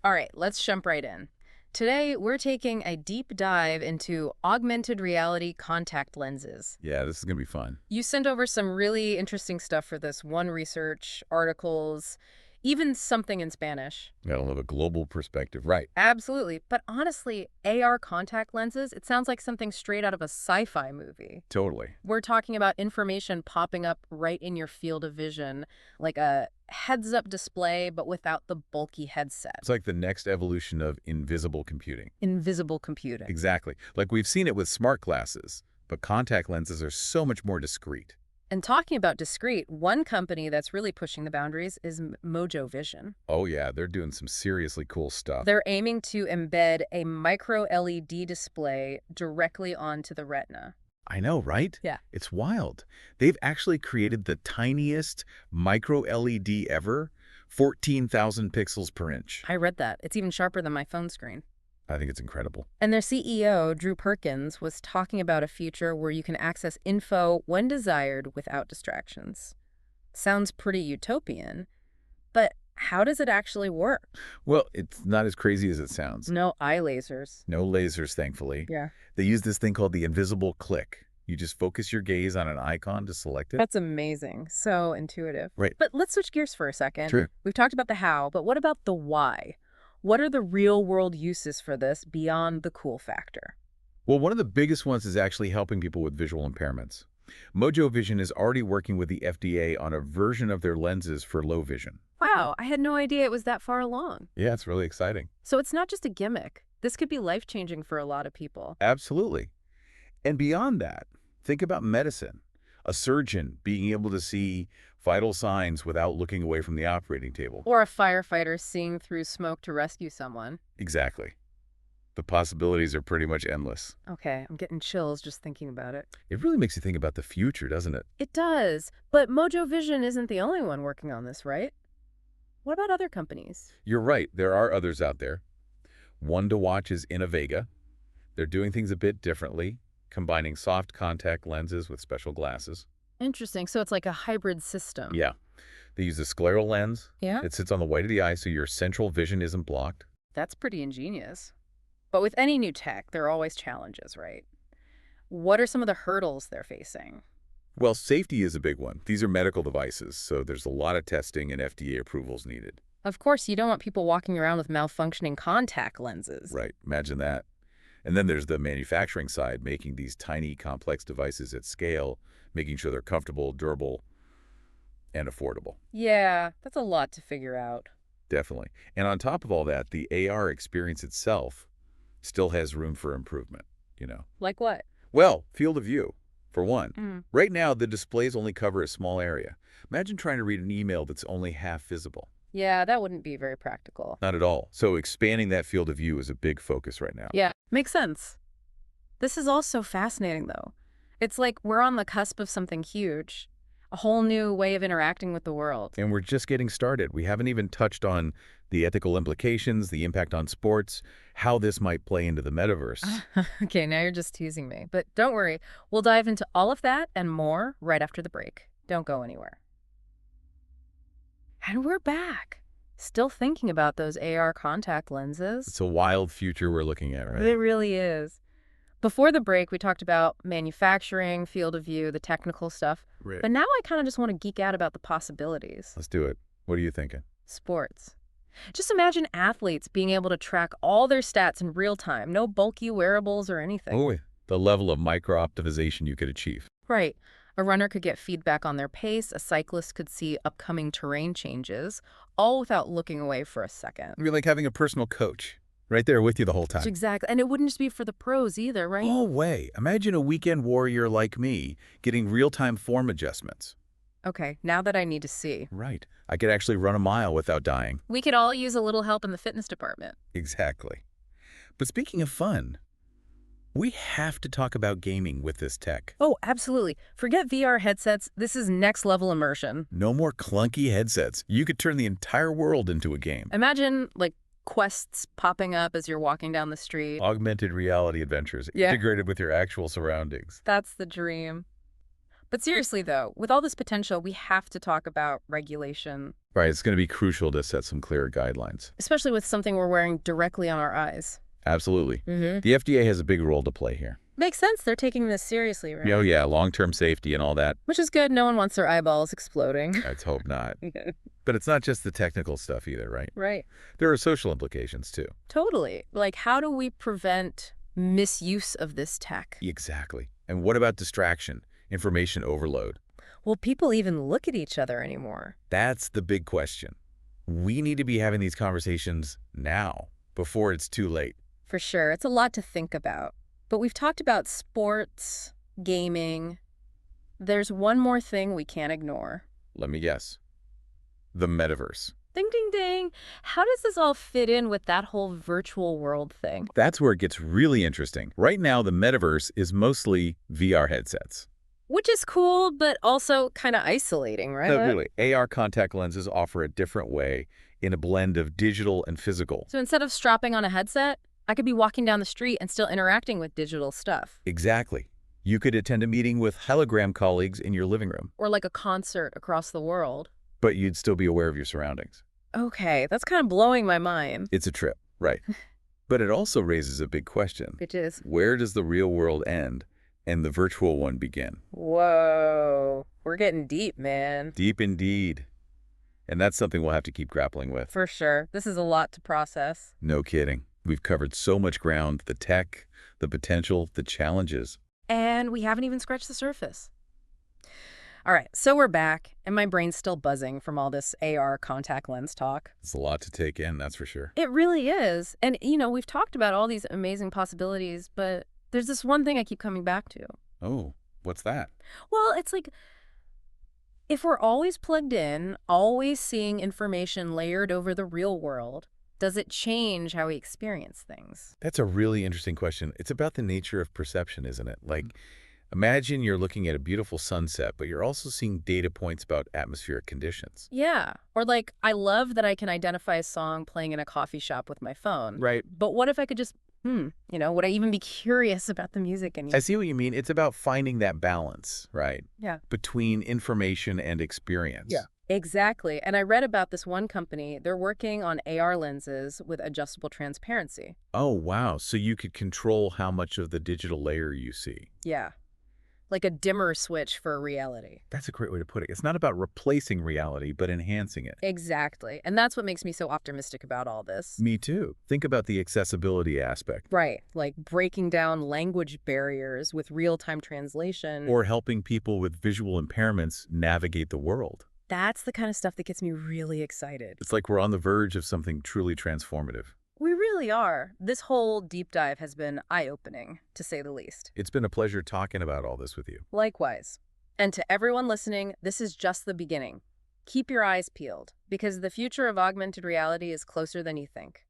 All right, let's jump right in. Today, we're taking a deep dive into augmented reality contact lenses. Yeah, this is going to be fun. You sent over some really interesting stuff for this one research, articles, even something in Spanish. Gotta love a global perspective. Right. Absolutely. But honestly, AR contact lenses, it sounds like something straight out of a sci-fi movie. Totally. We're talking about information popping up right in your field of vision, like a heads-up display, but without the bulky headset. It's like the next evolution of invisible computing. Invisible computing. Exactly. Like we've seen it with smart glasses, but contact lenses are so much more discreet. And talking about discrete, one company that's really pushing the boundaries is Mojo Vision. Oh yeah, they're doing some seriously cool stuff. They're aiming to embed a micro LED display directly onto the retina. I know, right? Yeah. It's wild. They've actually created the tiniest micro LED ever, 14,000 pixels per inch. I read that. It's even sharper than my phone screen. I think it's incredible. And their CEO, Drew Perkins, was talking about a future where you can access info when desired without distractions. Sounds pretty utopian, but how does it actually work? Well, it's not as crazy as it sounds. No eye lasers. No lasers, thankfully. Yeah. They use this thing called the invisible click. You just focus your gaze on an icon to select it. That's amazing. So intuitive. Right. But let's switch gears for a second. True. We've talked about the how, but what about the why? What are the real-world uses for this beyond the cool factor? Well, one of the biggest ones is actually helping people with visual impairments. Mojo Vision is already working with the FDA on a version of their lenses for low vision. Wow, I had no idea it was that far along. Yeah, it's really exciting. So it's not just a gimmick. This could be life-changing for a lot of people. Absolutely. And beyond that, think about medicine. A surgeon being able to see vital signs without looking away from the operating table. Or a firefighter seeing through smoke to rescue someone. Exactly. The possibilities are pretty much endless. Okay, I'm getting chills just thinking about it. It really makes you think about the future, doesn't it? It does, but Mojo Vision isn't the only one working on this, right? What about other companies? You're right. There are others out there. One to watch is Innovega. They're doing things a bit differently, combining soft contact lenses with special glasses. Interesting, so it's like a hybrid system. Yeah. They use a scleral lens. Yeah? It sits on the white of the eye so your central vision isn't blocked. That's pretty ingenious. But with any new tech, there are always challenges, right? What are some of the hurdles they're facing? Well, safety is a big one. These are medical devices, so there's a lot of testing and FDA approvals needed. Of course, you don't want people walking around with malfunctioning contact lenses. Right. Imagine that. And then there's the manufacturing side, making these tiny, complex devices at scale, making sure they're comfortable, durable, and affordable. Yeah, that's a lot to figure out. Definitely. And on top of all that, the AR experience itself still has room for improvement. Like what? Well, field of view, for one. Mm. Right now, the displays only cover a small area. Imagine trying to read an email that's only half visible. Yeah, that wouldn't be very practical. Not at all. So expanding that field of view is a big focus right now. Yeah, makes sense. This is all so fascinating, though. It's like we're on the cusp of something huge, a whole new way of interacting with the world. And we're just getting started. We haven't even touched on the ethical implications, the impact on sports, how this might play into the metaverse. Okay, now you're just teasing me. But don't worry, we'll dive into all of that and more right after the break. Don't go anywhere. And we're back. Still thinking about those AR contact lenses. It's a wild future we're looking at, right? It really is. Before the break, we talked about manufacturing, field of view, the technical stuff. Right. But now I kind of just want to geek out about the possibilities. Let's do it. What are you thinking? Sports. Just imagine athletes being able to track all their stats in real time. No bulky wearables or anything. Oh, the level of micro-optimization you could achieve. Right. A runner could get feedback on their pace. A cyclist could see upcoming terrain changes, all without looking away for a second. It'd be like having a personal coach right there with you the whole time. Exactly. And it wouldn't just be for the pros either, right? No way. Imagine a weekend warrior like me getting real-time form adjustments. Okay, now that I need to see. Right. I could actually run a mile without dying. We could all use a little help in the fitness department. Exactly. But speaking of fun, we have to talk about gaming with this tech. Oh, absolutely. Forget VR headsets. This is next level immersion. No more clunky headsets. You could turn the entire world into a game. Imagine, like, quests popping up as you're walking down the street. Augmented reality adventures Yeah. integrated with your actual surroundings. That's the dream. But seriously, though, with all this potential, we have to talk about regulation, Right, it's going to be crucial to set some clear guidelines. especially with something we're wearing directly on our eyes. Absolutely. Mm-hmm. The FDA has a big role to play here. Makes sense. They're taking this seriously, right? Oh, yeah, long-term safety and all that. Which is good. No one wants their eyeballs exploding. Let's hope not. But it's not just the technical stuff either, right? Right. There are social implications, too. Totally. Like, how do we prevent misuse of this tech? Exactly. And what about distraction, information overload? Will people even look at each other anymore? That's the big question. We need to be having these conversations now, before it's too late. For sure. It's a lot to think about. But we've talked about sports, gaming. There's one more thing we can't ignore. Let me guess. The metaverse. Ding, ding, ding. How does this all fit in with that whole virtual world thing? That's where it gets really interesting. Right now, the metaverse is mostly VR headsets. Which is cool, but also kind of isolating, right? No, really. AR contact lenses offer a different way in a blend of digital and physical. So instead of strapping on a headset, I could be walking down the street and still interacting with digital stuff. Exactly. You could attend a meeting with hologram colleagues in your living room, Or like a concert across the world. but you'd still be aware of your surroundings. Okay, that's kind of blowing my mind. It's a trip, right? But it also raises a big question. Which is, Where does the real world end and the virtual one begin? whoa, we're getting deep, man. Deep indeed. And that's something we'll have to keep grappling with. For sure. This is a lot to process. No kidding. We've covered so much ground, the tech, the potential, the challenges. And we haven't even scratched the surface. All right, so we're back, and my brain's still buzzing from all this AR contact lens talk. It's a lot to take in, that's for sure. It really is. And, we've talked about all these amazing possibilities, but there's this one thing I keep coming back to. Oh, what's that? Well, it's like, if we're always plugged in, always seeing information layered over the real world, does it change how we experience things? That's a really interesting question. It's about the nature of perception, isn't it? Like, imagine you're looking at a beautiful sunset, but you're also seeing data points about atmospheric conditions. Yeah. Or like, I love that I can identify a song playing in a coffee shop with my phone. Right. But what if I could just, would I even be curious about the music? I see what you mean. It's about finding that balance, right? Yeah. Between information and experience. Yeah. Exactly. And I read about this one company. They're working on AR lenses with adjustable transparency. Oh, wow. So you could control how much of the digital layer you see. Yeah. Like a dimmer switch for reality. That's a great way to put it. It's not about replacing reality, but enhancing it. Exactly. And that's what makes me so optimistic about all this. Me too. Think about the accessibility aspect. Right. Like breaking down language barriers with real-time translation. Or helping people with visual impairments navigate the world. That's the kind of stuff that gets me really excited. It's like we're on the verge of something truly transformative. We really are. This whole deep dive has been eye-opening, to say the least. It's been a pleasure talking about all this with you. Likewise. And to everyone listening, this is just the beginning. Keep your eyes peeled, because the future of augmented reality is closer than you think.